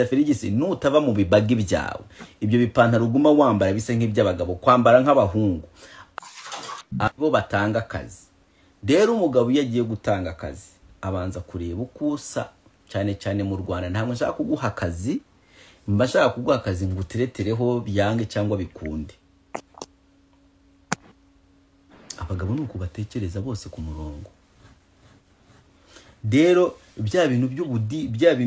Ferigisi nutava mu bibagi byawe ibyo bipantaro uguma wambara bise nk'iby'abagabo kwambara nk'abahungu abo batanga akazi. Rero umugabo yagiye gutanga akazi abanza kureba ukusa cyane cyane mu Rwanda. Ntabwo nshaka kuguha akazi, mba nshaka kuguha akazi ngo uteretereho byange cyangwa bikunde. Abagabo nuko batekereza bose ku murongo. Rero bya bintu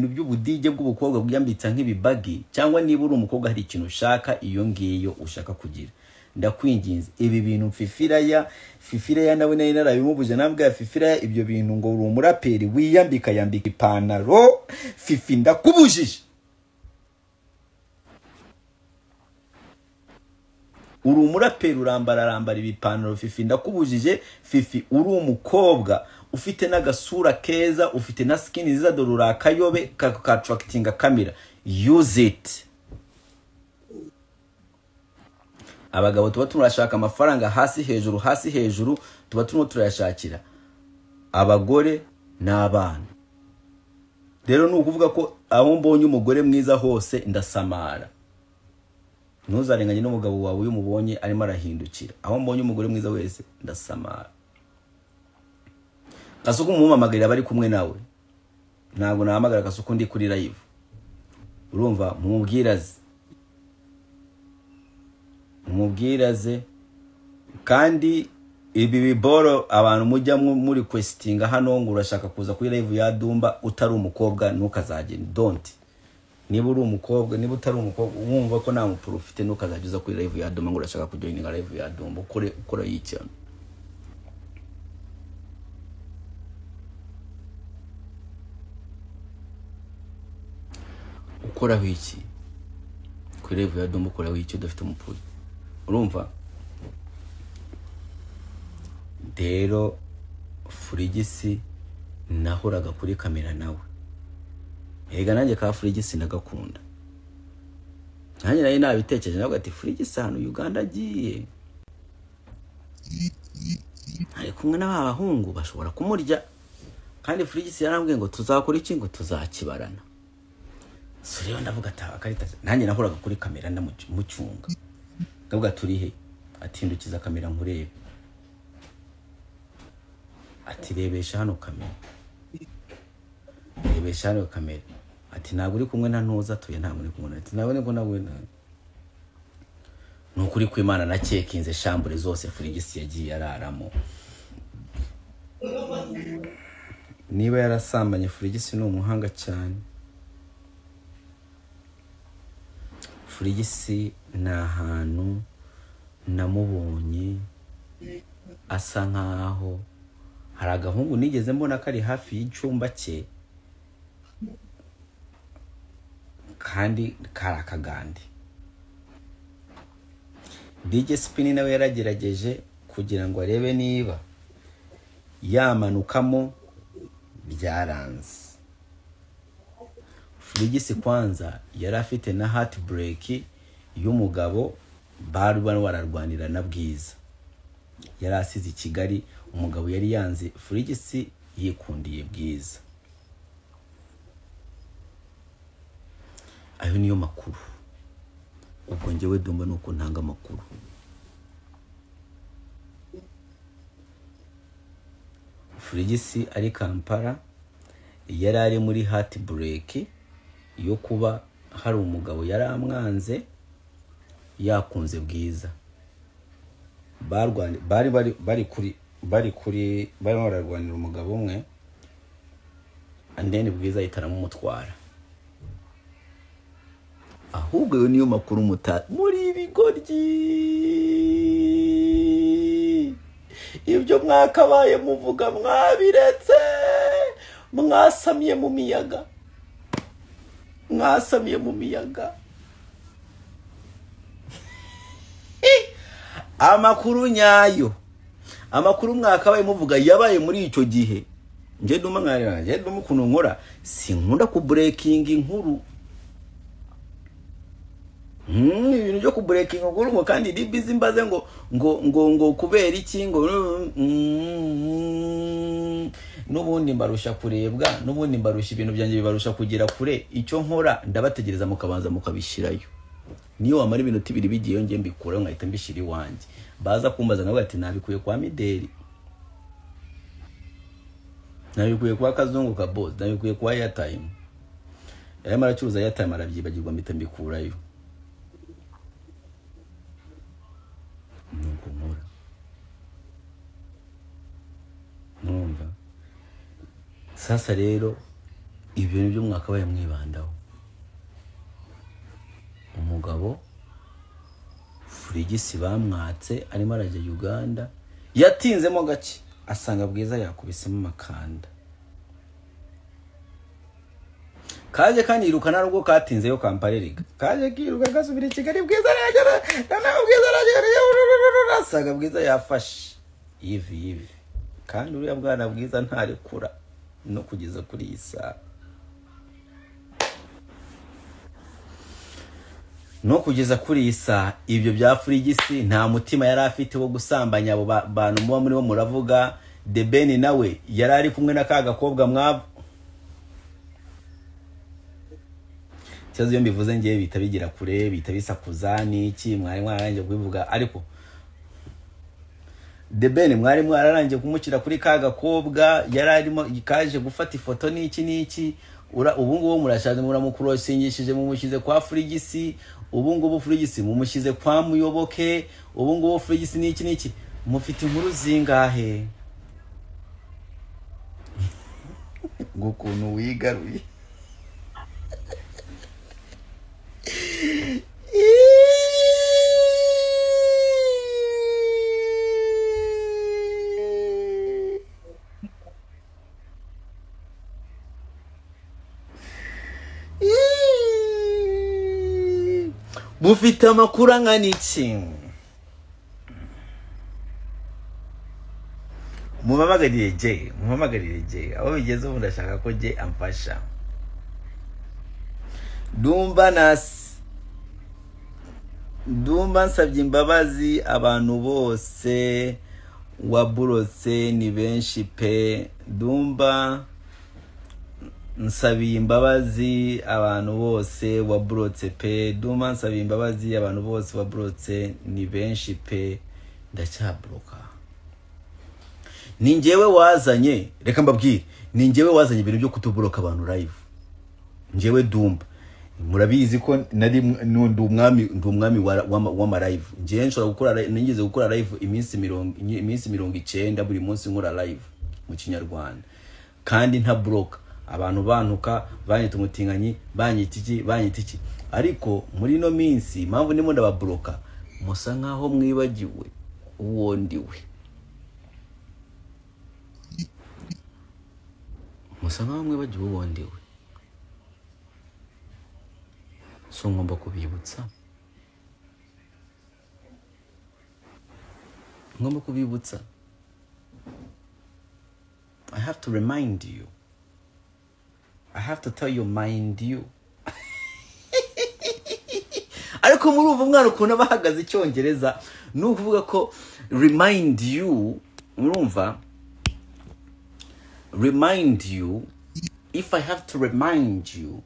by'ubudije bw'ubukobwa bwiyambitsa nk'ibibagi, cyangwa niba uri umukobwa hari ikintu ushaka iyo ngiyo ushaka kugira, ndakwinginze ibi bintu Fifiraya nawe nari narabimubuje nabwa Fifiraya ibyo bintu ngo uri umuraperi wiyambika ipantaro Fifi ndakubujije. Uri umuraperi urambara ibipantaro Fifi ndakubujije. Fifi uri umukobwa ufite n'agasura keza, ufite na skin nziza, dorura kayobe ka attractinga kamera, use it. Abagabo tuba turashaka amafaranga hasi hejuru tuba turayashakira abagore n'abana. Rero nukuvuga ko aho mbonye umugore mwiza hose ndasamara. Ntuzarenganye n'umugabo wawe uyu mubonye arimo arahindukira. Aho mbonye umugore mwiza wese ndasamara. Kasuku mumamagarira bari kumwe nawe, ntabwo nahamagara Kasuku ndi kuri live. Urumva mumubwiraze kandi ibi biboro abantu mujya muri questinga hano ngo urashaka kuza kuri live ya Dumba utari umukobwa ntukazagenda. Don't. Niba uri umukobwa, niba utari umukobwa wumva ko nta muprofite ntukazageza kuri live ya Dumba ngo urashaka kujoininga live ya Dumba. Ukora yicyano. Ukora wiki kuri live ya Dumba, ukora wiki udafite umupuri. Urumva? Rero Furigisi nahoraga kuri kamera nawe. Ega nanjye ka Furigisi ndagakunda. Nanjye nayo nabitekereje navuga ati Furigisi hano Uganda agiye, ari kumwe n'abahungu bashobora kumurya. Kandi Furigisi yarambwiye ngo tuzakora iki, ngo tuzakibarana. So rero ndavuga ati akarita nanjye nahoraga kuri kamera ndamucunga. Ndavuga turi he? Ati ndukiza kamera nkurebe. Ati rebesha hano kamera. Rebesha hano kamera. Ati ntabwo uri kumwe na Ntuza tuye, ntabwo uri kumwe. Ati nabone ko nawe nukuri kw'Imana na cekinze shambure zose Furigisi yagiye araramo. Niba yarasambanye Furigisi ni umuhanga cyane. Furigisi ni ahantu namubonye asa nkaho hari agahungu nigeze mbona kari hafi y'icyumba cye kandi kari akagandi. DJ Spin nawe yaragerageje kugira ngo arebe niba yamanukamo, byaranze. Furigisi kwanza yari afite na heartbreak y'umugabo bari bararwanira na Bwiza. Yari asize Kigali, umugabo yari yanze Furigisi yikundiye Bwiza. Ayo niyo makuru. Ubwo njyewe Dumba nuko ntanga makuru. Furigisi ari Kampala yari ari muri heartbreak yo kuba hari umugabo yari amwanze yakunze Bwiza. Bari bararwanira umugabo umwe, and then Bwiza yitaramo umutwara. Ahubwo yo niyo makuru muri ibigoryi. Ibyo mwakabaye muvuga mwabiretse, mwasamye mu miyaga. Amakuru nyayo, amakuru mwakabaye muvuga yabaye muri icyo gihe. Nje Dumba mwarira, nje Dumba kuno nkora sinkunda ku breaking inkuru. Ibintu byo ku breaking inkuru ngo kandi ndi busy mbaze ngo kubera iki ngo n'ubundi mbarusha kurebwa n'ubundi mbarusha ibintu byanjye bibarusha kugira kure icyo nkora ndabategereza mukabanza mukabishirayo niyo wamara ibintu bibiri bigiye ngiye mbikuraho ngahita mbishira iwanjye baza kumbaza nawe ati nabikuye kwa Mideli nabikuye kwa Kazungu ka boss nabikuye kwa Airtime yari maracuruza Airtime arabyibagirwa mpita mbikurayo nuko nkora numva sasa rero ibintu byo mwaka baye mwibandaho umugabo Frigisi bamwatse arimo arajya Uganda yatinzemo gake asanga Bwiza yakubisemo makanda kaje kandi irukana rugo katinze yo kampareriga kaje kiruka gasubira Kigali Bwiza aragera na Bwiza aragera asanga Bwiza yafashe ivi kandi uriya bwana Bwiza ntarekura no kugeza kuri isa no kugeza kuri isa ibyo bya Frigisi nta mutima yari afite wo gusambanya abo bantu muba muri bo muravuga The Ben nawe yari ari kumwe na ka gakobwa mwabo cyazo yo mbivuze ngiye bita bigira kure bita bisakuza niki mwari mwaranje kubivuga ariko The Ben mwari mwararanje kumukira kuri ka gakobwa yari arimo ikaje gufata ifoto niki ubu ngubu murashaje muramukurosingishije mumushyize kwa Frigisi ubu ngubu Frigisi mumushyize kwa Muyoboke ubu ngubu Frigisi niki mufite inkuru zingahe gukuntu wigaruye mufite amakuru angana iki mumamagarire je aho bigeze ubu ndashaka ko je amfasha ndumva nsabye imbabazi abantu bose waburotse ni benshi pe ndumva nsabiye imbabazi abantu bose waburotse pe ndumva nsabiye imbabazi abantu bose waburotse ni benshi pe ndacyabroka ni njyewe wazanye reka mbabwire ni njyewe wazanye ibintu byo kutuburoka abantu live njyewe Dumba murabizi ko nari ndumwami wa live ngiye nshobora gukora nigeze gukora live iminsi 90 buri munsi nkora live mu Kinyarwanda kandi nta block abantu bantuka banyita umutinganyi banyitiki ariko muri no minsi mpamvu nimo ndababloka musa nkaho mwibagiwe uwo ndiwe musa nkaho mwibagiwe uwo ndiwe so ngomba kubibutsa I have to remind you I have to tell you mind you ariko muri ubu mwana ukuntu abahagaze icyongereza nukuvuga ko remind you murumva remind you if I have to remind you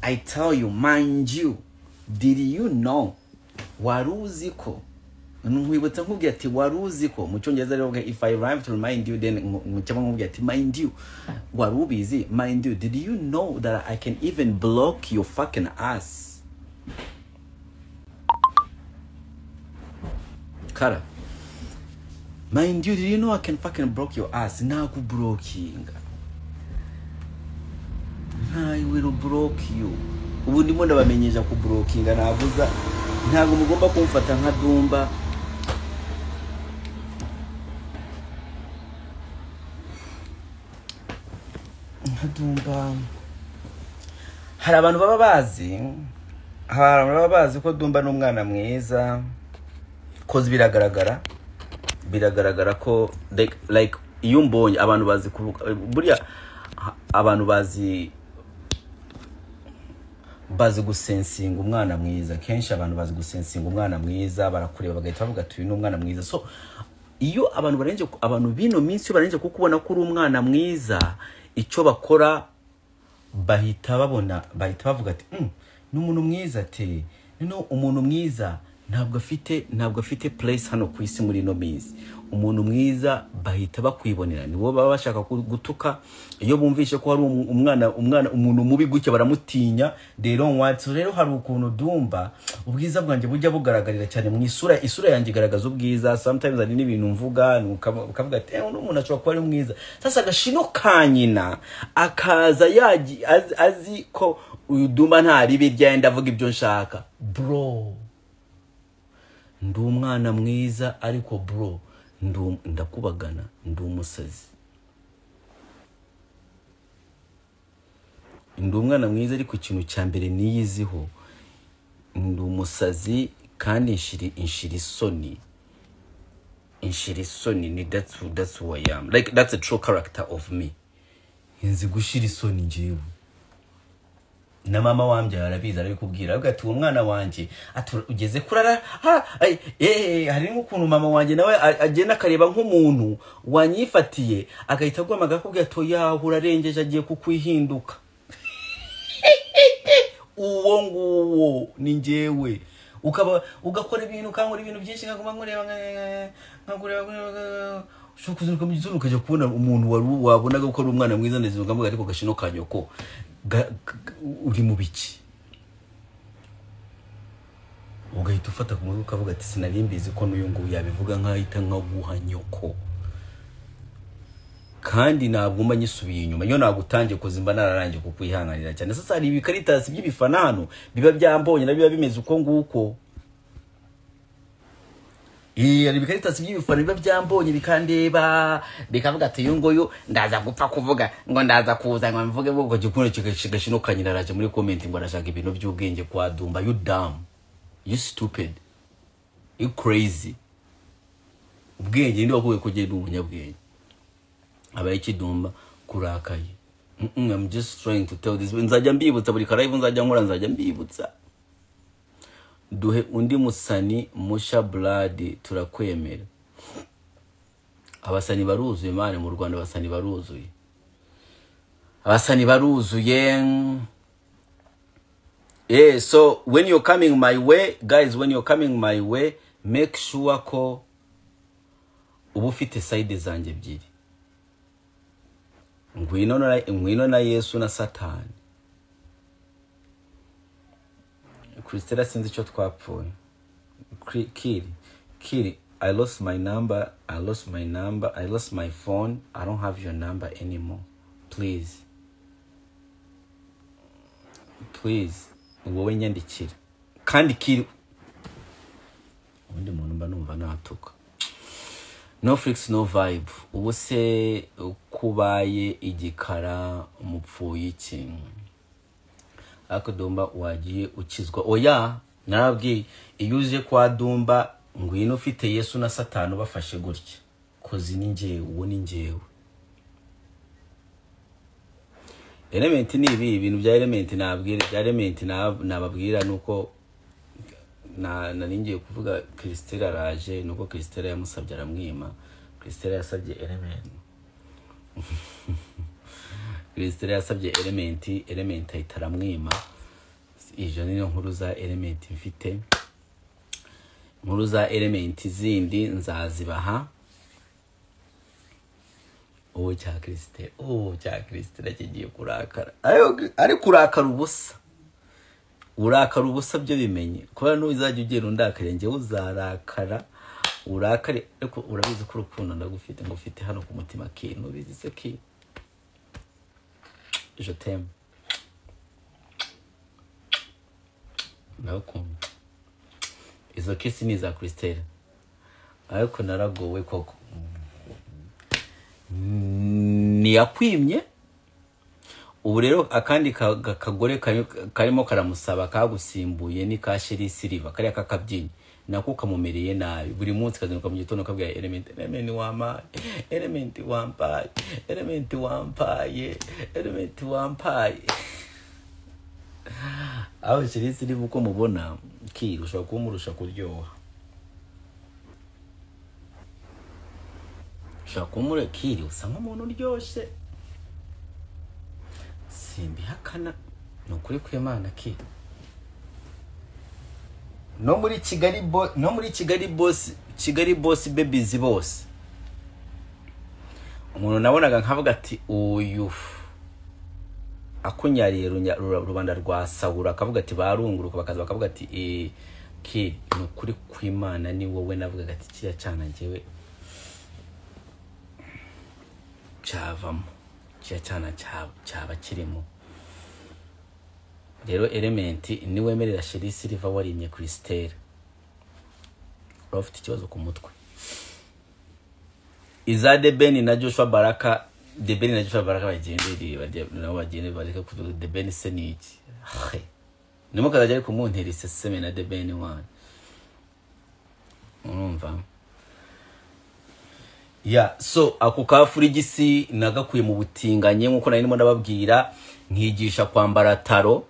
I tell you mind you did you know waruzi ko nkwibutsa nkubwiye ati waruzi ko mu cyongereza rero if I arrive to remind you then mucyama nkubwiye ati mind you warubizi mind you did you know that I can even block your fucking ass Kara mind you did you know I can fucking block your ass naku blocking I will block you ubu ndimo ndabamenyesha ku blocking navuza ntago mugomba kumfata nka Dumba hari abantu baba bazi ko Dumba n'umwana mwiza koze biragaragara ko like iyo mbonye abantu bazi buriya abantu bazi gusensinga umwana mwiza kenshi abantu bazi gusensinga umwana mwiza barakureba bagahita bavuga ati uyu n'umwana mwiza so iyo abantu bino minsi barenze kukubona ko uri umwana mwiza, icyo bakora bahita bavuga ati n'umuntu mwiza te no umuntu mwiza ntabwo afite place hano ku isi muri no minsi. Umuntu mwiza bahita bakwibonera, nibo baba bashaka gutuka. Iyo bumvishe ko hari umuntu mubi gutya baramutinya. Rero hari ukuntu dumba ubwiza bwanjye bujya bugaragarira cyane mu isura yanjye igaragaza ubwiza. Sometimes ari n'ibintu mvuga ukavuga ati umuntu ashobora kuba ari mwiza. Sasa agashino kanyina akaza azi ko uyu dumba ntari bijyenda avuga ibyo nshaka. Bro, ndi umwana mwiza ariko bro ndakubagana, ndi umusazi. Ndi umwana mwiza ariko ikintu cya mbere niyiziho ndi umusazi kandi inshira isoni ni that's who I am. Like that's a true character of me. Inzi gushira isoni njewe. Na mama wambye arabiza arabikubwira avuga ati umwana wanje ugeze kurara hari n'ukuntu mama wanje nawe agenda akareba nk'umuntu wanyifatiye agahita agwamaga akubwira to urarengeje agiye kukwihinduka. Uwo nguwo ni njewe. Ugakora ibintu kankora ibintu byinshi nkaguma nkureba shokuzuruka mu gizuru ukajya kubona umuntu wabonaga ko ari umwana mwiza ndetse ukavuga ariko gashino kanyoko uri mu biki. Ugahita ufata ku mutwe ukavuga ati sinarimbizi ko n'uyu nguyu yabivuga nkahita nkaguha nyoko. Kandi ntabwo umanye isubiye inyuma, iyo nagutangiye kuzimba nararangiye kukwihanganira cyane. Sasa hari ibikaritasi by'ibifana hano biba byambonye na biba bimeze uko nguko. Hari ibikaritasi by'ibifana biba byambonye bikandeba bikavuga ati uyu nguyu ndaza gupfa kuvuga ngo ndaza kuza ngo mvuge ngo gikune kigashino kanyiraraje muri comment ngo arashaka ibintu by'ubwenge kwa dumba. You dumb, you stupid, you crazy. Ubwenge ndi wakuye kugenda umunyabwenge abayiki dumba kurakaye. I'm just trying to tell this. Nzajya mbibutsa buri karayivu nzajya nkora, nzajya mbibutsa. Duhe undi musani musha blood turakwemera. Abasani baruzuye mane mu Rwanda, abasani baruzuye. So when you're coming my way, guys, when you're coming my way, make sure ko uba ufite side zanjye ebyiri. Ngwino na Yesu na Satani. Christella sinzi icyo twapfuye. Kiri, I lost my number, I lost my phone. I don't have your number anymore. Please, wowe nyandikira. Kandi Kiri undi muntu mba numva natuka. No fix no vibe. Ubu se kubaye igikara umupfuye iki? Ako dumba wagiye ukizwa. Oya, narabwiye iyo uje kwa dumba ngwino ufite Yesu na Satani bafashe gutya. Kozi ni njewe, uwo ni njewe. Element ni ibintu bya element nabwira, bya element nababwira nuko naringiye kuvuga Christella araje nuko Christella yamusabye aramwima. Christella yasabye element. Christella yasabye element ahitaramwima. Ijo ni nkuru za element mfite. Nkuru za element zindi nzazibaha. Cya Christella kigiye kurakara. Ari kurakara ubusa. Urakara ubusa byo bimenye. Kuba n'uzajya ugera undakare nje uzarakara. Urakare ariko urabizi ko urukundo ndagufite ngufite hano ku mutima kintu ubizi se ki. Je t'aime. Nakunda. Izo kisi ni za Christella. Ariko naragowe koko. Niyakwimye. Ubu rero akandi kagore karimo karamusaba kagusimbuye ni ka Sheri Silva kari akakabyinye nako kamumereye nabi. Buri munsi kazanuka mu gitondo kabwira element wampaye. Aho Sheri Silva uko mubona Kiri ushaka kumurusha kuryoha. shakumure kiri usanga umuntu uryoshye simbihakana nukuri kw'Imana kiri no muri Kigali boss babies bose umuntu nabonaga nkavuga ati uyu akunyariye rubanda rwa Sawura akavuga ati barunguruka bakaza bakavuga ati kiri nukuri kw'Imana ni wowe navuga ati kiya cyana ngewe cyavamo kiya cyana cyaba kirimo rero Element ni wemerera Sheri Silver warimye kuri Stella ufite ikibazo ku mutwe iza The Ben na Joshua Baraka The Ben na Joshua Baraka bagende bareka ku The Ben seniki nimo kazaje ari kumuntera iseseme na The Ben one urumva so ako kafurigisi nagakuye mu butinganye nkuko nari ndimo ndababwira nkigisha kwambara taro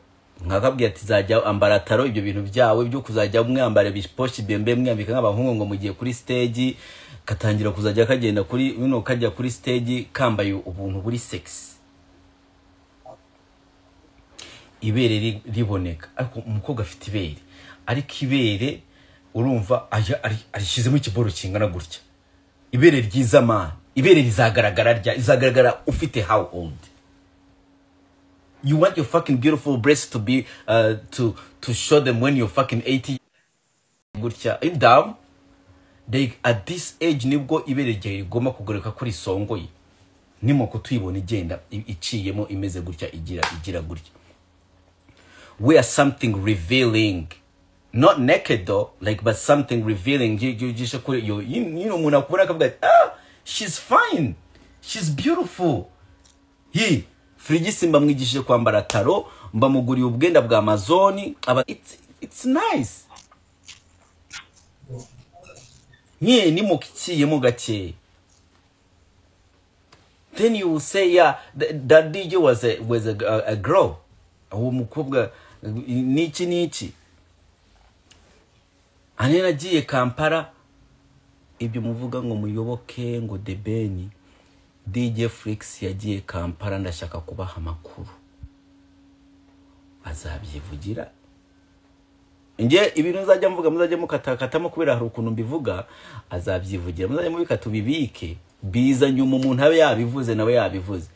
nkakabwira ati zajya ambara taro ibyo bintu byawe byo kuzajya mwambara bisposhi bembe mwambika nk'abahungu ngo mugiye kuri stage katangira kuzajya kagenda kuri kajya kuri stage kambaye ubuntu buri sex ibere riboneka ariko umukobwa afite ibere ariko ibere urumva arishizemo ikiboro kingana gutya ibere ryiza man ibere rizagaragara ufite how old you want your fucking beautiful breasts to be to show them when you're fucking 80 gutya dumb they at this age nibwo ibere rye rigoma kugoreka kuri songoye nimo kutuyibona igenda iciyemo imeze gutya igira gutya we are something revealing not naked though like but something revealing you know umuntu akubona akavuga she's fine she's beautiful Frigisi mbamwigishije kwambara taro mbamuguriye ubwenda bwa Amazon aba it's nice ni mukiciyemo gake then you will say that DJ was a girl uwo mukobwa niki anena giye Kampala ibyo muvuga ngo muyoboke ngo The Ben DJ Flix yagiye Kampala ndashaka kubaha amakuru azabyivugira nge ibintu nzajya mvuga muzajya mukatakatamo kubera hari ukuntu mbivuga azabyivugira muzajya mubikata ubibike biza nyuma umuntu abe yabivuze nawe yabivuze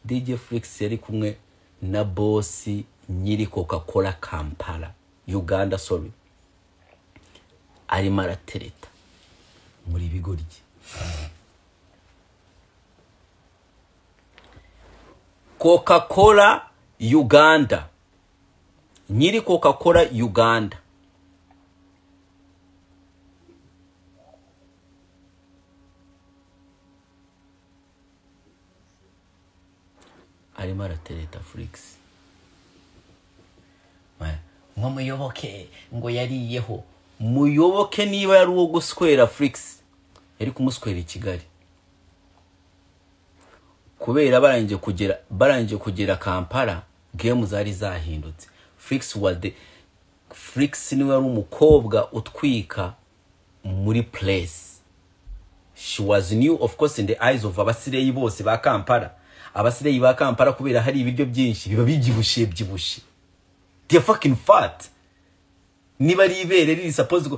DJ Flix yari kumwe na boss nyiri Coca-Cola Kampala Uganda sorry ari maratereta muri bigoryi Coca-Cola Uganda nyiri Coca-Cola Uganda ari maratereta Flix muyoboke ngo yariyeho muyoboke niba yari uwo guswera Flix yari kumuswera i Kigali kubera barangije kugera Kampala game zari zahindutse Flix niwe wari umukobwa utwika muri place she was new of course in the eyes of abasireyi bose ba Kampala abasireyi ba Kampala kubera hari ibiryo byinshi biba bigibushe they are fucking fat niba ari ibere riri suppose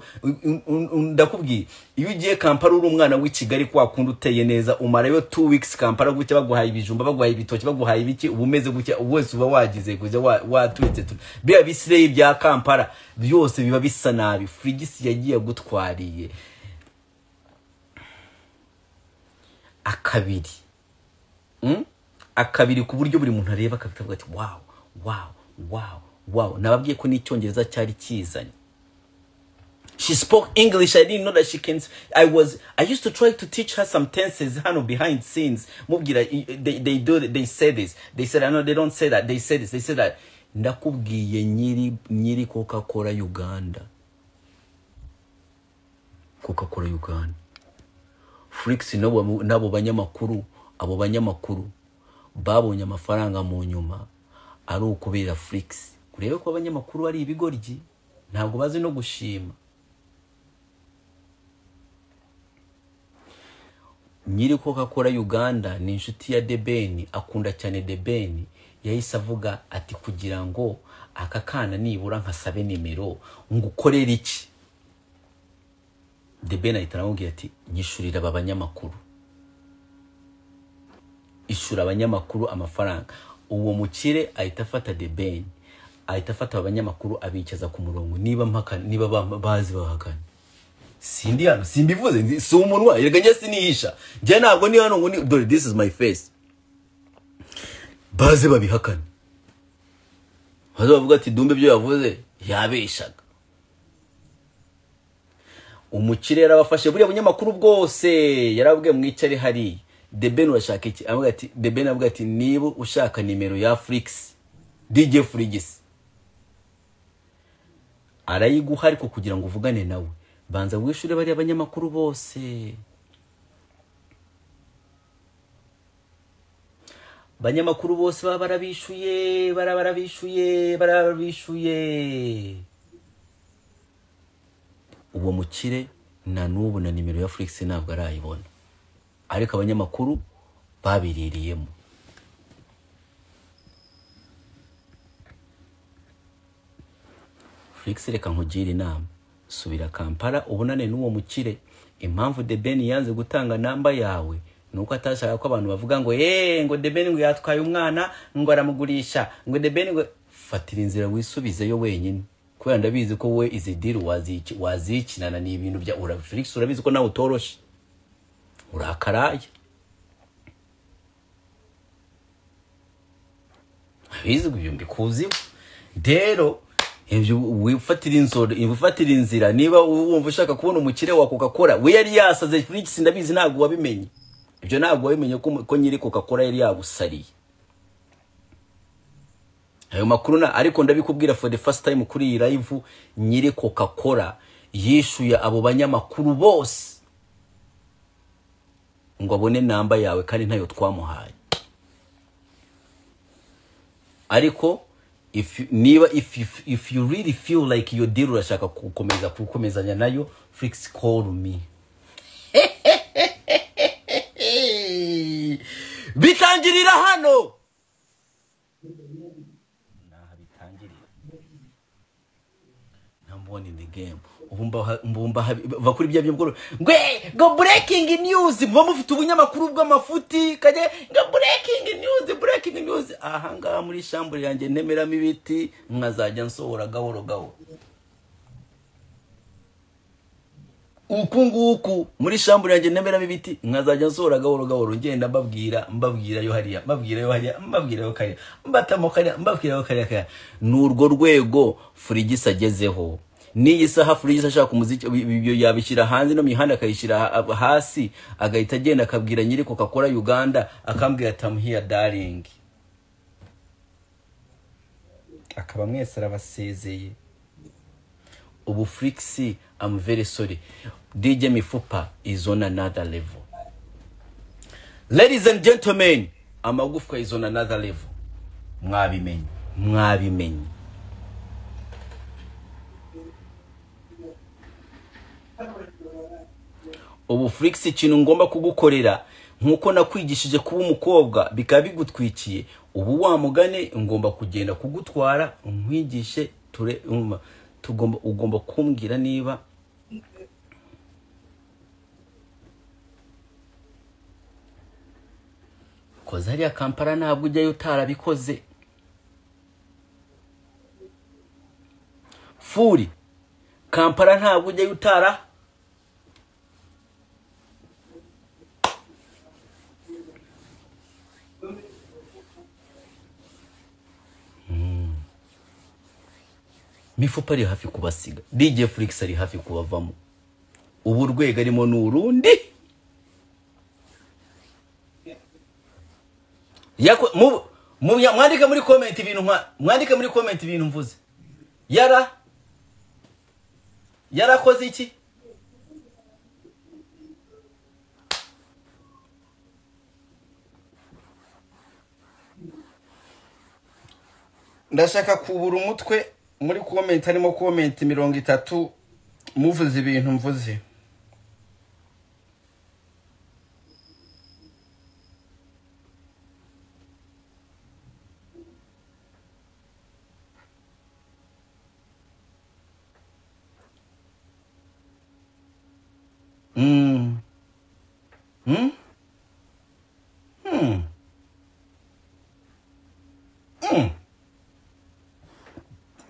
ndakubwiye iyo ugiye Kampala uri umwana w'i Kigali kwa kundi uteye neza umarayo 2 weeks Kampala gutya baguhaye ibijumba baguhaye ibitoki baguhaye ibiki ubumeze gutya wese uba wagize kuja watwitse biba bisireyi bya Kampala byose biba bisa nabi Frigisi yagiye gutwariye akabiri ku buryo buri muntu areba akavuga ati wow nababwiye ko n'icyongereza cyari kizanye she spoke English I didn't know that she can I used to try to teach her some tenses hano behind scenes mubwira they say this they said I know they don't say that they say this they say that ndakubwiye nyiri Coca-Cola Uganda Flix nabo banyamakuru abo banyamakuru babonye amafaranga mu nyuma ari ukubera Flix kurebe ko abanyamakuru ari ibigoryi ntabwo bazi no gushima nyiri Coca-Cola Uganda ni inshuti ya Debeni, akunda cyane Debeni, yahise avuga ati kugira ngo aka kana nibura nkasabe nimero ngukorera iki. Debeni ahita aramubwira ati nyishurira aba banyamakuru, ishura abanyamakuru amafaranga. Uwo mukire ahita afata Debeni, ahita afata abanyamakuru abicaza ku murongo, niba bazi bahakana. Sindi hano simbivuze, si umunwa yerega njye sinihisha, njye ntabwo ni hano ngo ni dore this is my face. Baze babihakana, baze bavuga ati Dumbe byo yavuze yabeshaga. Umukire yarabafashe buriya bunyamakuru bwose, yarabwiye mwicare hari. Debeni urashaka iki? Avuga ati Debeni avuga ati niba ushaka nimero ya Flix, DJ Flix arayiguha, ariko kugira ngo uvugane nawe banza wishure bari abanyamakuru bose. Banyamakuru bose baba barabishuye, barabishuye. Uwo mukire na nubu na nimero ya Flix ntabwo arayibona, ariko abanyamakuru babiririyemo. Flix reka nkugire inama, subira Kampala ubonane n'uwo mukire. Impamvu Debeni yanze gutanga namba yawe nuko atashaka ko abantu bavuga ngo ngo Debeni ngo yatwaye umwana ngo aramugurisha, ngo Debeni ngo. Fatira inzira wisubizeyo wenyine, kubera ndabizi ko we izi deal wazikinana ni ibintu bya Flix, urabizi ko nawe utoroshe, urakaraye. Bizi gubyumbi kuziwe rero. Ibyo wifatira inzira niba wumva ushaka kubona umukire wa Coca-Cola. We yari yasaze Flix, ndabizi ntabwo wabimenye. Ibyo ntabwo wabimenye ko nyiri Coca-Cola yari yagusariye ayo makuru ariko ndabikubwira for the first time kuri iyi live. Nyiri Coca-Cola yishuye abo banyamakuru bose ngo abone namba yawe, kandi ntayo twamuhaye. Ariko if you really feel like your deal urashaka kukomezanya nayo, Flix call me. Bitangirira hano. Number one in the game. Mbumba bakuri bya by'ubwo ngo breaking news, mva mufite ubunyamakuru bw'amafuti kaje ngo breaking news. Aha ngaha muri shambure yanjye ntemeramo ibiti, nkazajya nsohora gahoro gahoro. Uku muri shambure yanjye ntemeramo ibiti, nkazajya nsohora gahoro gahoro, ngenda mbabwira yo hariya, mbabwira yo kariya, mbatamo kariya, mbabwira yo kariya. N'urwo rwego Flix agezeho. Niyi saha Flix ashaka umuziki ibyo yabishyira hanze no mihanda akayishyira hasi, agahita agenda akabwira nyiri Coca-Cola Uganda, akambwira ati I'm here darling. Akaba mwese arabasezeye. Ubu Flix, I'm very sorry. DJ Mifupa is on another level. Ladies and gentlemen, amagufwa is on another level. Mwabimenye. Ubu Flix ikintu ngomba kugukorera nkuko nakwigishije kuba umukobwa bikaba bigutwikiye, ubu wa mugane ngomba kugenda kugutwara nkwigishe ugomba kumbwira niba koza hariya Kampala ntabwo ujyayo utarabikoze. Furi Kampala ntabwo ujyayo utara. Mifupa ari hafi kubasiga, DJ Flix ari hafi kubavamo. Ubu urwego arimo n'urundi. Mwandika muri comment ibintu mvuze. Yarakoze iki? Ndashaka kubura umutwe muri comment, harimo comment 30 muvuze ibintu mvuze.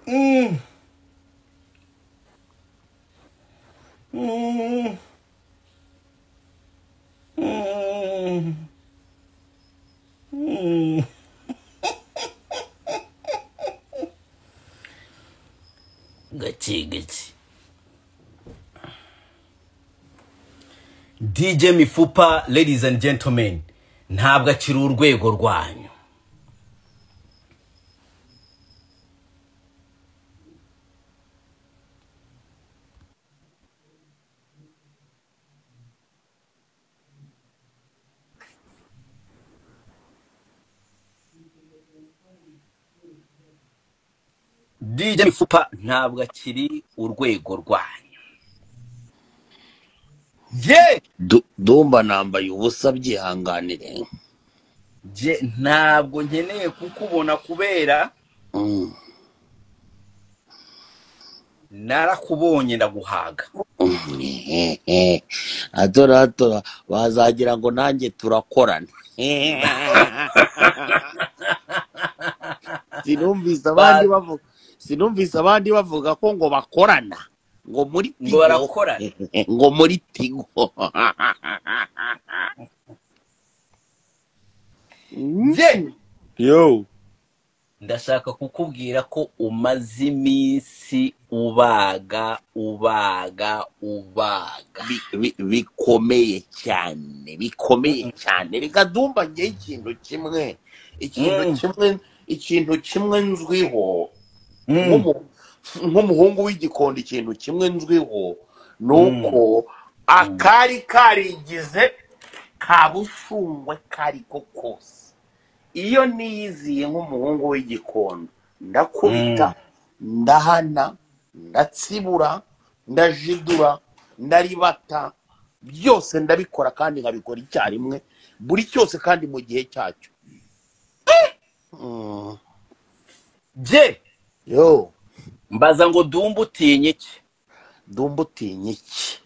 Mm. Mm. Mm. Mm. Gachi. DJ Mifupa, ladies and gentlemen, ntabwo akiri urwego rwanyu. DJ Mifupa ntabwo akiri urwego rwanyu. Je Dumba nambaye ubusa byihanganire. ntabwo nkeneye kukubona kubera narakubonye ndaguhaga. Atora bazagira ngo nanjye turakorana. Sinumvise abandi bavuga ko ngo bakorana ngo muri Ngo barakorana. ngo muri Tigo. Yo, ndashaka kukubwira ko umaze iminsi ubaga bikomeye cyane reka Dumba njye ikintu kimwe nzwiho nk'umuhungu w'igikondo, ikintu kimwe nzwiho nuko akari karigize kabushungwe kariko kose. Iyo niyiziye nk'umuhungu w'igikondo ndakubita, ndahana, ndatsibura, ndajidura, ndaribata, byose ndabikora kandi nkabikora icyarimwe, buri cyose kandi mu gihe cyacyo. Yo, mbaza ngo Dumba utinye iki? Dumba utinye iki?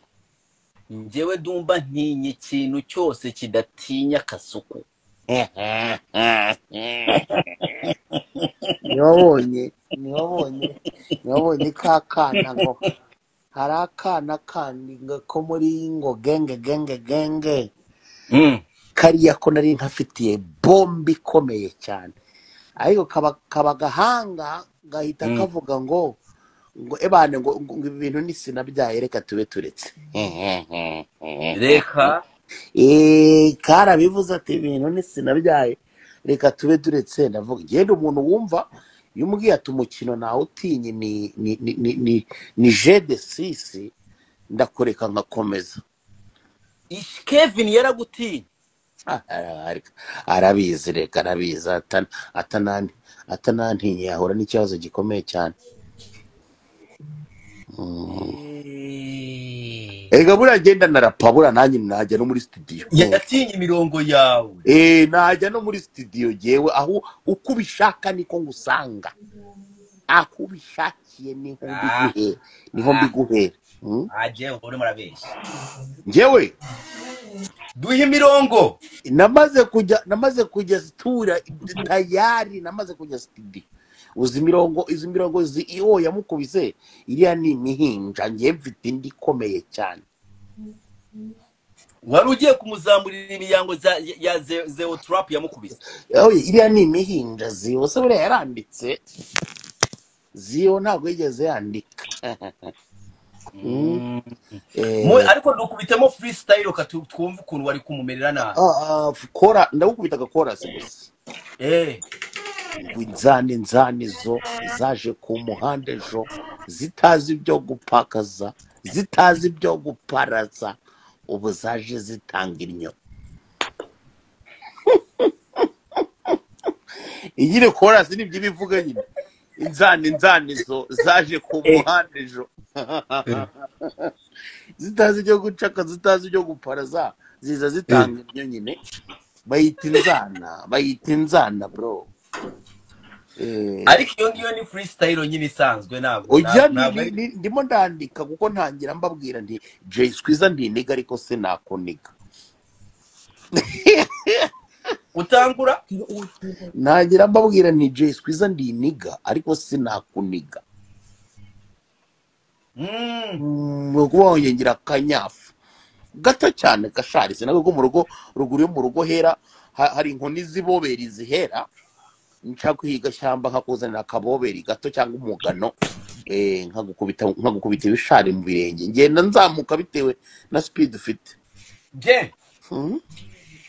Njyewe Dumba ntinye ikintu cyose kidatinya kasuku. Niwabonye kakana ngo hari akana kandi ko muri ngo genge kariya ko nari nkafitiye bombi ikomeye cyane, ariko kaba gahanga gahita kavuga ngo ebane ngo ibintu nisinabyaye reka tube turetse. Reka karabivuze ati ibintu nisinabyaye reka tube turetse. Ndavuga ngende umuntu wumva iyo umbwiye ati umukino nawe utinye ni jede sisi, ndakureka nkakomeza. Kevin yaragutinye? Arabizi, reka arabizi, atanantinye yahura n'ikibazo gikomeye cyane. Ega buriya agenda narapabura nanjye najya no muri studio. Yatinye imirongo yawe. Najya no muri studio jewe aho uko ubishaka niko ngusanga. Aho ubishakiye niho mbiguhera. Aje uri murabeshya. Njyewe duhe imirongo. Namaze kujya stura tayari, namaze kujya studio. Izi mirongo iyo yamukubise iriya ni imihinja, ngiye mfite indi ikomeye cyane. Wari ugiye kumuzamurira imiyango ya Zeo Trap yamukubise? Iriya ni imihinja. Zio se buriya yaranditse? Zio ntabwo yigeze yandika. Ariko ndukubitemo freestyle twumva ukuntu wari kumumerera nabi. Ndagukubita agakora se gusa. Inzani zo zaje ku muhanda ejo, zitazi ibyo gupakaza, zitazi ibyo guparaza, ubu zaje zitanga innyo. Igire chorus nibyo bivuga nyine. Inzani zo zaje ku muhanda ejo, zitazi ibyo gucaka, zitazi ibyo guparaza, ziza zitanga innyo nyine. Bayita inzana bro. Ariko iyo ngiyo ni freestyle nyine isanzwe ntabwo. Ndimo ndandika kuko ntangira mbabwira nti Jay Squeezer ndi niga ariko se nakuniga. Utangura ntangira mbabwira nti Jay Squeezer ndi niga ariko se nakuniga. ubonye ngira akanyafu gato cyane gasharitse nako ko mu rugo ruguru yo mu rugo hera hari inkoni z'iboberi zihera nca kwiga shyamba nkakuzanira akaboberi gato cyangwa umugano nkagukubita ibishari mu birenge ngenda nzamuka bitewe na speed ufite je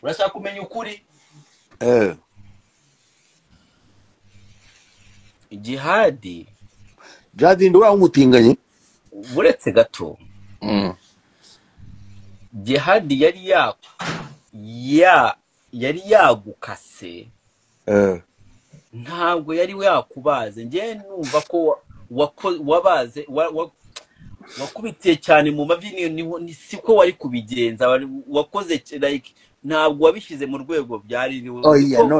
urashaka kumenya ukuri jihadi ndo umutinganye buretse gato jihadi yari yagukase ntabwo yari yakubaze nge numva ko wabaze wakubitiye cyane mu mavi ni siko wari kubigenza wakoze like ntabwo wabishyize mu rwego byari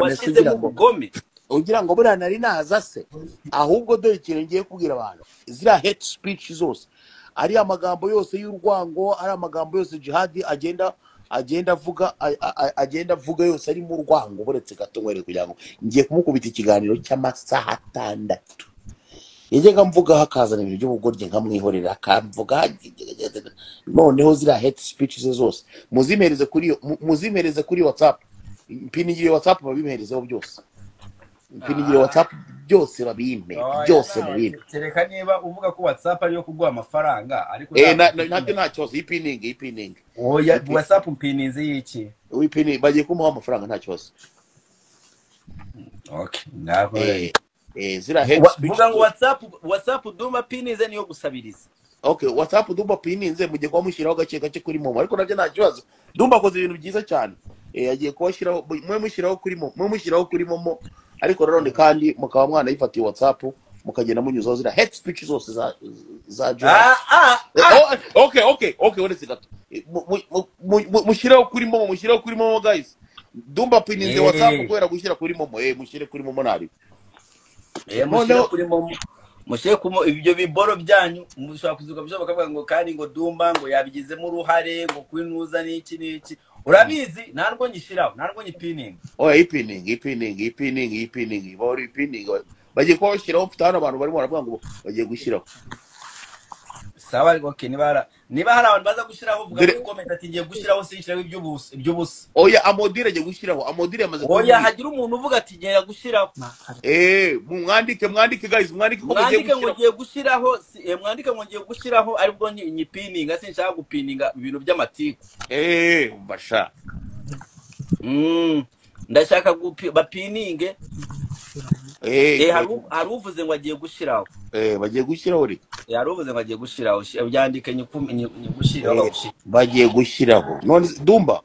washyize mu bugome ugira ngo buriya nari naza se ahubwo dore ikintu ngiye kubwira abantu ziriya hate speech zose ari amagambo yose y'urwango ari amagambo yose jihadi agenda avuga yose ari mu rwango buretse gato ngwere kugira ngo ngiye kumukubita ikiganiro cy'amasaha 6 yajyaga mvuga hakazana ibintu by'ubugoryi nkamwihorera akamvuga noneho ziriya hate speech zose muzimereze kuri WhatsApp mpinigire WhatsApp babimeherezeho byose mpinigire WhatsApp byose babimpe byose babimpe kereka niba uvuga ko WhatsApp ariyo kuguha amafaranga ariko ntabyo nta cyose ipiningi oya WhatsApp mpinize yiki wipiningi bagiye kumuha amafaranga nta cyose okay nabo zira hate speech vuga ngo WhatsApp duma pinize niyo gusabiriza okay WhatsApp duma pininze mujye kwa mushyiraho gake kuri momo ariko nabyo nta kibazo dumba koze ibintu byiza cyane yagiye kubashyiraho mwe mushyiraho kuri momo ariko rero kandi mukaba mwana yifatiye WhatsApp mukagenda munyuzaho zira hate speech zose za okay uretse gato mushyiraho kuri momo guys dumba pininze WhatsApp kwera gushyira kuri momo mushyire kuri momo nari mushyire kuri momo mushyire kumo ibyo biboro byanyu mushaka kuzuka byo bakavuga ngo kandi ngo dumba ngo yabigizemo uruhare ngo kwinuza n'iki urabizi narwo nyishiraho narwo nyipininga ipiningi bari ipiningi bagiye kubashyiraho mfite hano abantu barimo baravuga ngo bagiye gushyiraho sawa okay niba hari abantu baza gushyiraho vuga muri comment ati ngiye gushyiraho sinshiraho iby'ubusa oya amodire agiye gushyiraho amodire yamaze oya hagira umuntu uvuga ati ngiye gushyiraho mwandike guys mwandike ko ngiye gushyiraho mwandike ngo ngiye gushyiraho aribwo nyipininga sinshaka gupininga ibintu by'amatiku mbasha ndashaka bapininge hari uvuze ngo agiye gushyiraho bagiye gushyiraho reka hari uvuze ngo agiye gushyiraho byandike nyigushyiraho bagiye gushyiraho none dumba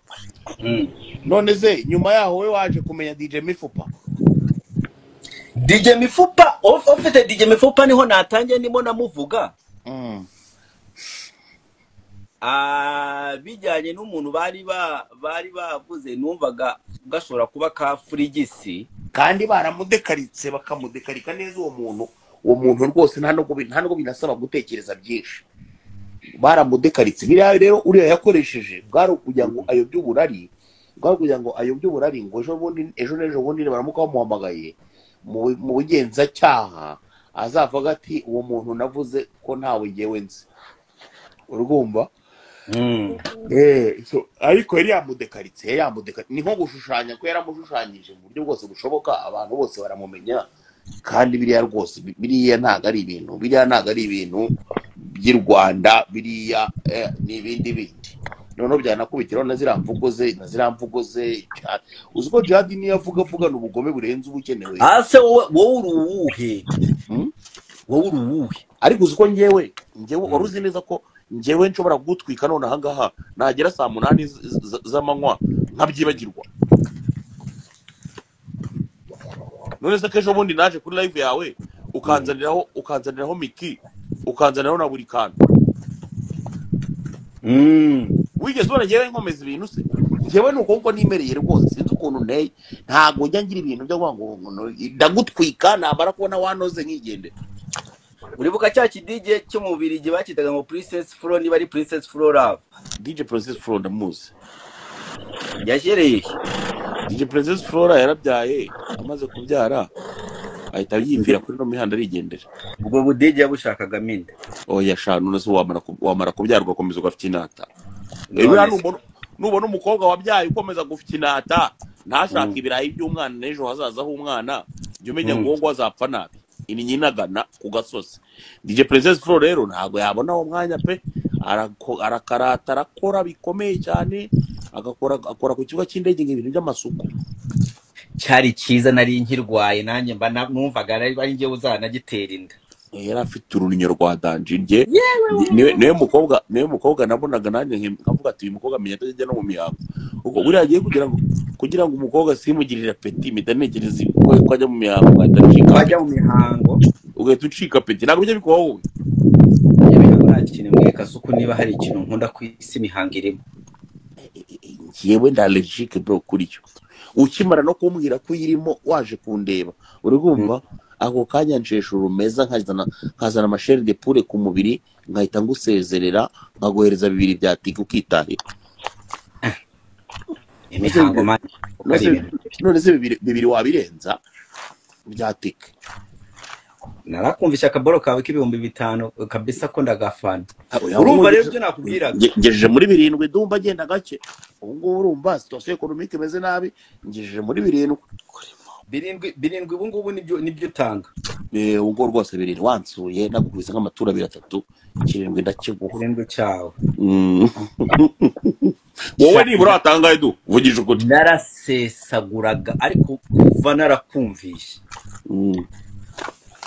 none ze nyuma yaho we waje kumenya DJ Mifupa ufite DJ Mifupa niho natangiye ndimo namuvuga bijyanye n'umuntu bari bavuze numvaga gashobora kuba ka frigisi kandi baramudekaritse bakamudekarika neza uwo muntu rwose nta nubwo binasaba gutekereza byinshi baramudekaritse biriya rero uriya yakoresheje bwari kugira ngo ayobye uburari ngo ejo n'ejo bundi baramuka bamuhamagaye mu bugenzacyaha azavuga ati uwo muntu navuze ko ntawe ngewe nzi urwumva ariko yari yamudekaritse ni nko gushushanya ko yaramushushanyije mu buryo bwose bushoboka abantu bose baramumenya kandi biriya rwose biriya ntago ari ibintu by'i Rwanda biriya ni ibindi noneho byanakubitiraho na ziriya mvugo ze uzi ko jihadi niyo avugana ubugome burenze ubukenewe ase wowe uri uwuhe ariko uzi ko njyewe wari uzi neza ko njyewe nshobora kugutwika none ahangaha nagera saa 8 z'amanywa nkabyibagirwa none se kejo bundi naje kuri live yawe ukanzaniraho Miki ukanzaniraho na buri kantu wigeze ubona njyewe nkomeza ibintu se njyewe nuko uko nimereye rwose sinzi ukuntu nteye ntago njya ngira ibintu byo ngo ndagutwika nambara kubona wanoze nkigende uribuka cya kidije cyo mu Bubiligi bakitaga ngo Princess Flo niba ari Princess Flo Love DJ Princess Flo ndamuzi yashereye DJ Princess Flora yarabyaye amaze kubyara ahita yivira kuri no mihanda arigendera. ubwo budege yabushakaga minde Oya sha none se wamara kubyarwa komeza ugafite inata. Ewe none hano nubona umukobwa wabyaye ukomeza gufite inata ntashaka ibirayi by'umwana n'ejo hazaza h'umwana jya umenya ngo ngo azapfa nabi ini nyinagana ku gasozi. DJ Princess Flo rero ntago yabona uwo mwanya pe, arakarata arakora bikomeye cyane, akora ku kibuga cy'indege ibintu by'amasuku. cyari cyiza nari nkirwaye nanjye mba numvaga ari ngiye uzanagitera inda. Yari afite urunyo rwa danje nge niwe mukobwa nabonaga nanjye nkavuga ati uyu mukobwa amenya atajya no mu mihango ubwo buriya agiye kugira ngo umukobwa simugirira peti midanekereza ko ajya mu mihango ajya mu mihango ugahita ucika peti ntabwo bijya bikuba wowe imihango nta kintu mweka suko niba hari ikintu nkunda ku isi imihango irimo ngewe nda allergique bro kuri cyo ukimara no kumbwira ko irimo waje kundeba uri kumva ako kanya nshesha urumeza nkazana amasheri de pure ku mubiri nkahita ngusezerera nkagohereza 2 bya tiki ukitahira imihango none se 2 wabirenza bya tiki. Narakumvisha akaboro kawe k'ibihumbi 5 kabisa ko ndagafana. Urumva rero byo nakubwiraga ngejeje muri 7 ndumva agenda gake ubwo urumva situation economique imeze nabi ngejeje muri 7 ubu ngubu nibyo utanga ubwo rwose 7 wansuye nagukubise nk'amatura 3 7 ndakiguha 7 cyawe wowe nibura watangaye du uvugije ukuri narasesaguraga ariko kuva narakumvisha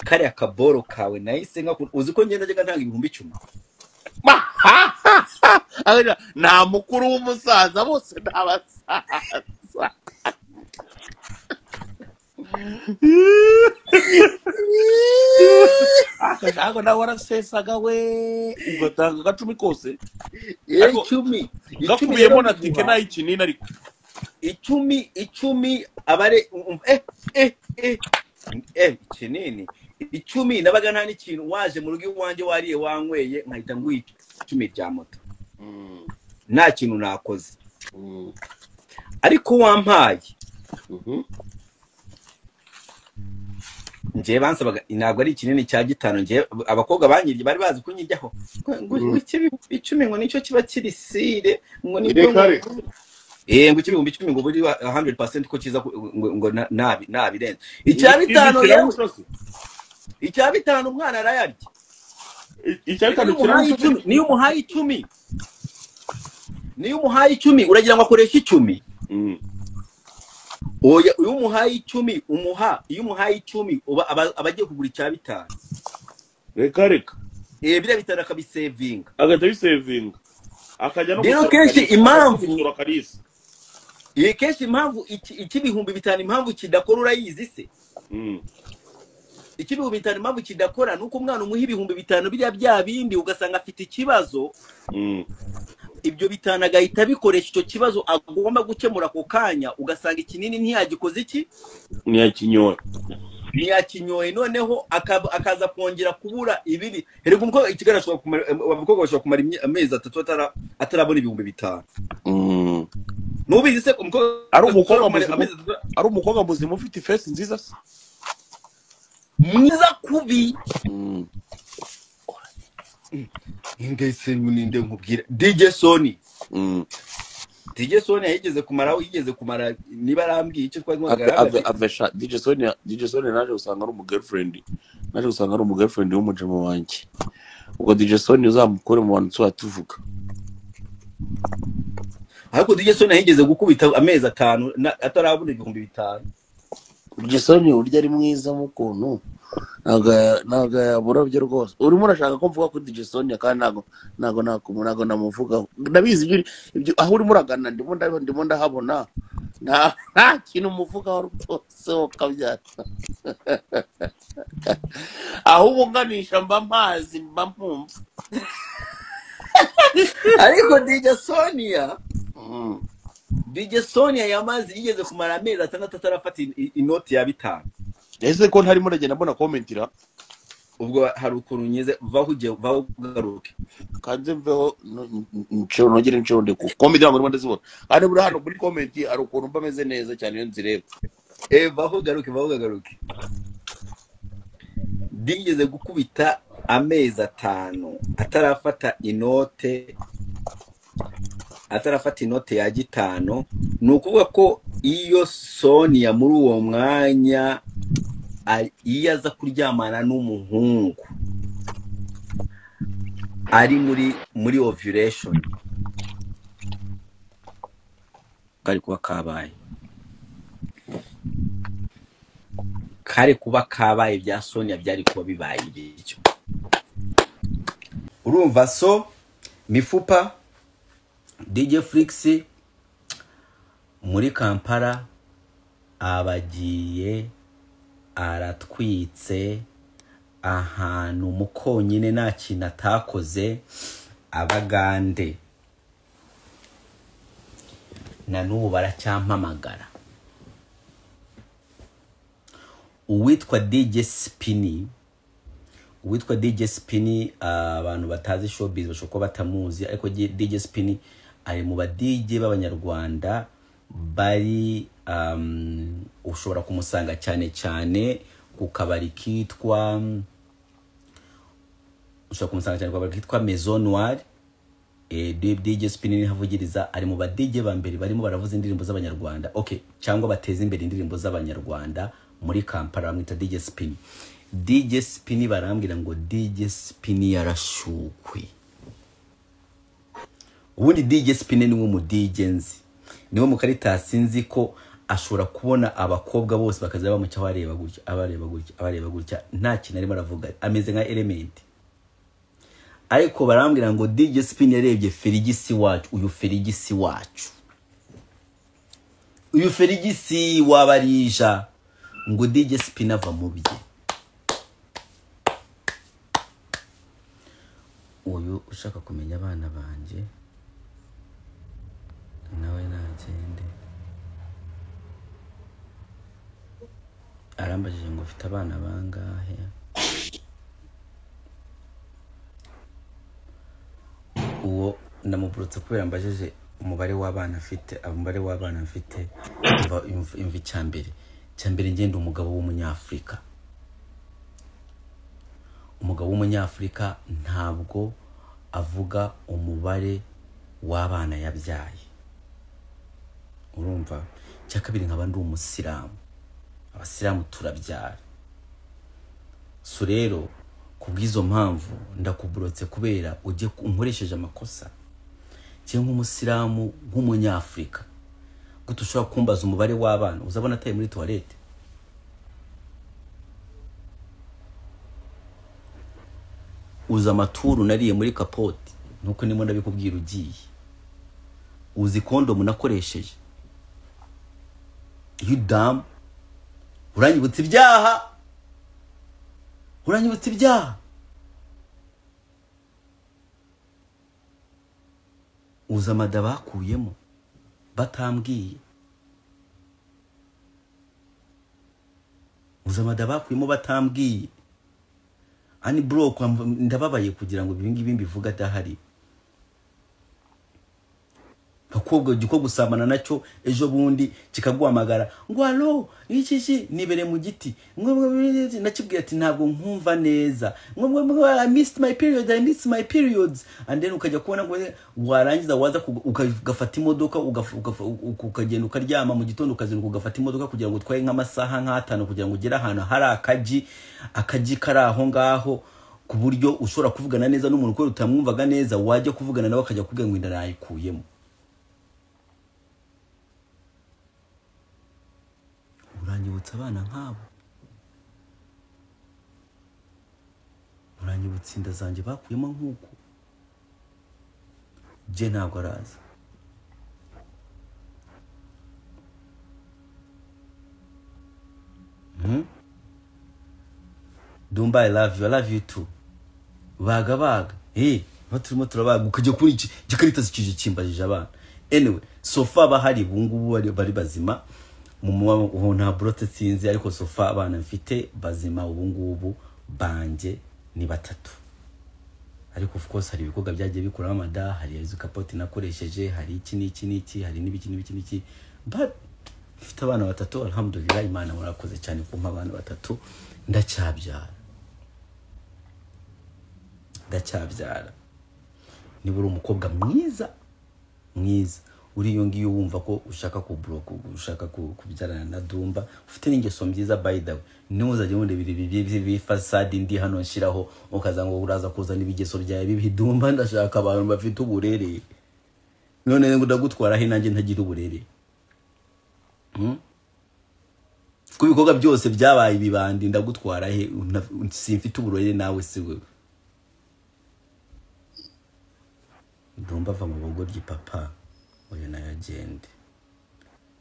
kare akaboro kawe nahise uzi ko ngenda ntanga 10,000 nta mukuru w'umusaza bose n'abasaza akashaka nawe warasesaga we ugatanga 10 kose 10 gakubiyemo na tike nayo ikinini ariko 10 abare kinini 10 nabaga nta n'ikintu waje mu rugo iwanjye wariye wanyweye nkahita nguye 10 rya moto nta kintu nakoze ariko wampaye nje bansabaga ntabwo ari ikinini cya 5 nje abakobwa banyirye bari bazi kunyijyaho ngo 10 ngo nicyo kiba kiri sire ngo ni ngo 10,000 ngo buri 100% ko kiza ngo nabirenze icya 5 yewe icya 5 umwana arayarya icya 5 niyo umuhaye 10 uragira ngo akoresha 10 oya uyu umuhaye 10 iyo umuhaye 10 abagiye kugura icya 5 reka bira bitara kabisevinga agata bisevinga akajya no rero kenshi impamvu kenshi impamvu ikibihumbi 5 impamvu kidakora urayizi se ikibihumbi 5 impamvu kidakora nuko umwana umuha ibihumbi 5 birya bya bindi ugasanga afite ikibazo ibyo 5 agahita bikoresha icyo kibazo agomba gukemura ako kanya ugasanga ikinini ntiyagikoze iki ntiyakinyoye noneho akaza kongera kubura ibiri herego umko ikigarashwa kumara abakobwa bashobora kumara amezi 3 atarabona ibihumbi 5 nubizi se ari umukobwa muzima ufite face nziza se mwiza kubi ingese ninde nkubwira DJ Sony DJ Sony yigeze kumara niba arambwiye icyo twagwaga avesha DJ Sony naje usanga ari umugirlfriend w'umujama wanjye ubwo DJ Sony uzamukore mu bantu tuvuga ariko DJ Sony yigeze gukubita amezi 5 atarabona ibihumbi 5 DJ Sony urya ari mwiza mu kuntu naga yabura byo rwose urimo urashaka ko mvuga kuri DJ Sony kandi nago namuvuga ndabizi ibyo aho urimo uragana ndimo ndahabona nta kintu muvuga rwose ukabyata aho ubunganisha mba amazi mba mpumva ariko DJ Sonia yamazi yigeze kumara amezi 6 atarafata inoti ya 5 ese ko ntarimo ndagenda mbona commentira ubwo hari ukuntu nyeze vaho garuke kanze mveho nogere nshonde ku commentira ngo ndazibona kandi buri hano muri comment ari ukuntu mbameze neza cyane iyo nzireba vaho garuke digeze gukubita amezi 5 atarafata inote ya gitano. Ni ukuvuga ko iyo Sonia muri uwo mwanya iyo aza kuryamana n'umuhungu ari muri ovulation, kari kuba kabaye bya Sonia byari kuba bibaye bityo. Urumva? So Mifupa DJ Flix muri Kampala abagiye aratwitse ahantu mukonyine nta kintu atakoze. Abagande na n'ubu baracyampamagara. Uwitwa DJ Spinny, abantu batazi showbiz bashobora kuba batamuzi, ariko DJ Spinny ari mu ba DJ b'abanyarwanda bari ushobora kumusanga cyane ku kabari kitwa Maison Noire. DJ Spinny havugiriza, ari mu ba DJ ba mbere barimo baravuza indirimbo z'abanyarwanda, okay, cyangwa bateza imbere indirimbo z'abanyarwanda muri Kampala. Bamwita DJ Spinny. DJ Spinny barambwira ngo DJ Spinny yarashukwe. Ubundi DJ Spinny niwe mu DJ nzi, niwe mu Caritas nzi ko ashobora kubona abakobwa bose bakaza bamucyaho abareba gutya nta kintu arimo aravuga, ameze nka Element. Ariko barambwira ngo DJ Spinny yarebye Ferigisi wacu, uyu Ferigisi wabarija ngo DJ Spinny ava mu bye. Uyu ushaka kumenya abana banje nawe nagende. Arambajije ngo ufite abana bangahe? Uwo namuburutse kubera mbajije umubare w'abana afite. Imvi cyambere ngende umugabo w'umunyafrika. Umugabo w'umunyafrika ntabwo avuga umubare w'abana yabyaye. Urumva? Cyakabiri nkaba ndi umusilamu. Abasilamu turabyara. So rero kubwizo mpamvu ndakuburotse kubera ujye unkoresheje amakosa. Cyangwa umusilamu nk'umunyafrika gutushobora kumbaza umubare w'abana uzabona ataye muri toilette. Uza amaturu nariye muri kapoti nuko nimo ndabikubwira ugiye. Uzi kondomu nakoresheje. You damn. Uranyibutse ibyaha. Uza amada bakuyemo batambwiye. Ani bro ndababaye kugira ngo ibingibi mbivuga adahari. Bakobwa giko gusabana nacyo ejo bundi kikaguhamagara ngo allo iki nibere mu giti nakibwiye ati ntabwo nkumva neza I missed my periods and then ukajya kubona ngo warangiza waza ugafata imodoka ukagenda ukaryama mu gitondo ukazinduka ugafata imodoka kugira ngo twaye nk'amasaha nk'atanu kugira ngo ugere ahantu hari akaji kari aho ngaho ku buryo ushobora kuvugana neza n'umuntu ko utamwumvaga neza wajya kuvugana nawe akajya kubwira ngo inda nayikuyemo. Uranyibutsa abana nkabo. Uranyibutsa inda zanjye bakuyemo nk'uko. Je ntabwo araza. Dumba, I love you too. Baga. Baturimo turabaga ukajya kuri iki gikarita zikije kimbajije abana. Anyway, sofa bahari bungubu bari bazima. Mu nta brote sinzi ariko sofa abana mfite bazima ubungubu banje ni 3. Ariko of course hari ibikorwa byagiye bikora amada, hari izo kapoti nakoresheje, hari iki hari n'ibiki but mfite abana 3 alhamdulillah. Imana murakoze cyane kumpa abana 3 ndacyabyara. ndacyabyara. Niba uri umukobwa mwiza uri yo ngiyo wumva ko ushaka kublock, ushaka kubyarana na Dumba, ufite n'ingeso nziza by the way, nuzajye wonde biri fasade ndi hano nshiraho ukaza ngo uraza kuzana ibigeso byawe bibi. Dumba ndashaka abantu bafite uburere, none ngo ndagutwara he nanjye ntagira uburere. Ku bikorwa byose byabaye ibibandi ndagutwara he simfite uburere nawe siwe. Dumba va mu bugoryi papa oya nayo agende.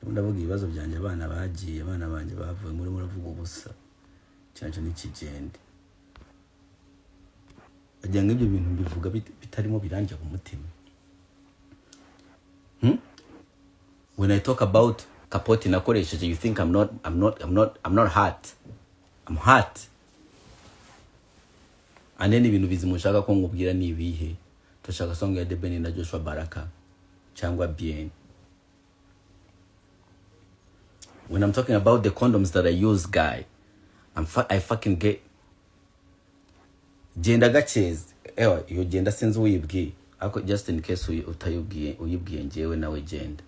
Ndavuga ibibazo byanje abana bagiye, abana banje bavuye muri muravuga ubusa cyane n'ikigende. Ajya ngibyo bintu bivuga bitarimo biranje ku mutima. When I talk about kapoti nakoresheje, you think I'm not hot. I'm hot. And then ibintu bizimushaka ko ngubwira ni ibihe. Tushaka song ya Debeni na Joshua Baraka cyangwa Bien. When I'm talking about the condoms that I use, guy, I fucking get genda gacheze. Ewa iyo genda sinzi uyibwiye, ariko just in case uyibwiye njewe nawe genda.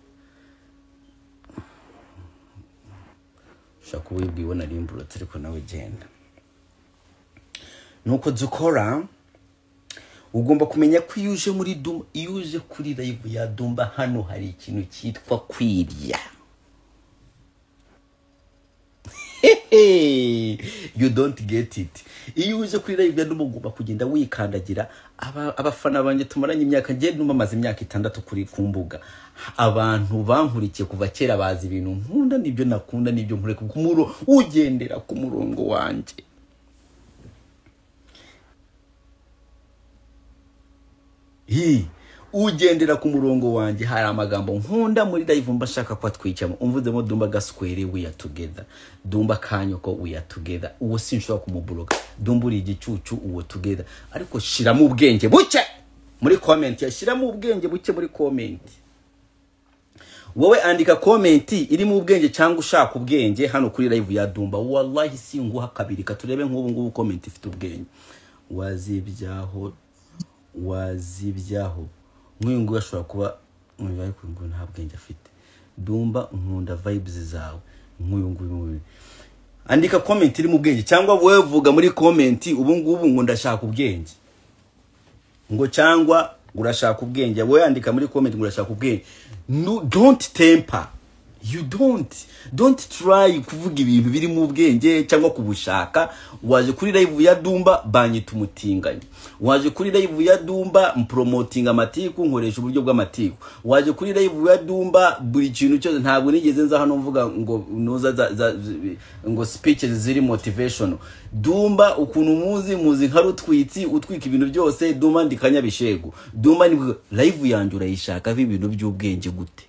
Shaka uyibwiwe na rimbura ariko nawe genda. Nuko dukora ugomba kumenya ko iyuje muri Dumba, iyuje kuri live ya Dumba hano hari ikintu cyitwa kwirya. You don't get it. Iyuje kuri live ya Dumba ugomba kugenda wikandagira. Abafana banje tumaranye imyaka, ngiye Dumba maze imyaka 6 kuri kumbuga. Abantu bankurikiye kuva kera bazi ibintu nkunda, nibyo nakunda, nibyo nkureka kumuro ugendera ku murongo wanje. Ugendera ku murongo wanje hari amagambo nkunda muri live mbashaka kwa twicamo. Umvuzemo Dumba gaswere we are together. Dumba kanyoko we are together. Uwo sinshobora kumubloga. Dumba uri igicucu uwo together. Ariko shiramo ubwenge buke muri comment, yashiramo ubwenge buke muri comment. Wowe andika comment irimo ubwenge cyangwa ushaka ubwenge hano kuri live ya Dumba. Wallahi singuha kabiri katurebe nk'ubu comment ifite ubwenge. Wazibyaho mwingu yashobora kuba mwibaye ko ngo nta bwenge afite. Dumba nkunda vibes zawe nk'uyungu. Andika comment iri mu bwenge cyangwa wowe vuga muri comment ubu ngubu ngo ndashaka ubwenge ngo cyangwa urashaka ubwenge. Wowe andika muri comment ngo urashaka ubwenge. No, don't temper. You don't try kuvuga ibintu biri mu bwenge cyangwa kubushaka. Waje kuri live ya Dumba banyita umutinganye. Waje kuri live ya Dumba mpromoting amatiku, nkoresha uburyo bw'amatiku. Waje kuri live ya Dumba buri kintu cyose, ntabwo nigeze nza hano mvuga ngo noza ngo speeches ziri motivational. Dumba ukuntu muzi nka rutwitsi utwika ibintu byose. Dumba ndikanya bishego. Dumba ni live yanjye urayishaka ibintu by'ubwenge gute?